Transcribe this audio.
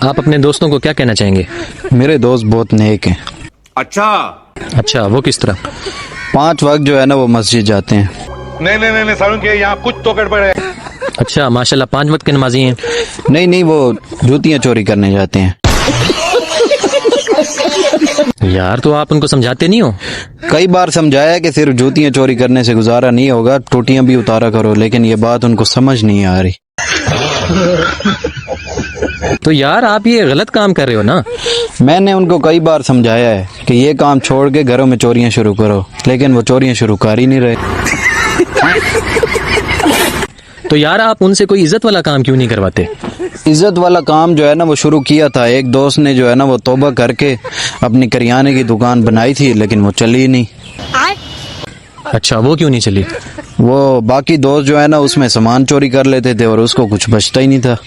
आप अपने दोस्तों को क्या कहना चाहेंगे? मेरे दोस्त बहुत नेक हैं। अच्छा, वो किस तरह? 5 वक्त जो है ना वो मस्जिद जाते हैं। नहीं सारुण के यहाँ कुछ तो गड़बड़ है। अच्छा, माशाल्लाह 5 वक्त के नमाजी हैं। नहीं, वो जूतियाँ चोरी करने जाते हैं। यार, तो आप उनको समझाते नहीं हो? कई बार समझाया कि सिर्फ जूतियाँ चोरी करने से गुजारा नहीं होगा, टोटियाँ भी उतारा करो, लेकिन ये बात उनको समझ नहीं आ रही। तो यार, आप ये गलत काम कर रहे हो ना। मैंने उनको कई बार समझाया है कि ये काम छोड़ के घरों में चोरियां शुरू करो, लेकिन वो चोरियां शुरू कर ही नहीं रहे। तो यार, आप उनसे कोई इज्जत वाला काम क्यों नहीं करवाते? इज्जत वाला काम जो है ना वो शुरू किया था। एक दोस्त ने जो है ना वो तौबा करके अपनी करियाने की दुकान बनाई थी, लेकिन वो चली ही नहीं। अच्छा, वो क्यों नहीं चली? वो बाकी दोस्त जो है ना उसमें सामान चोरी कर लेते थे और उसको कुछ बचता ही नहीं था।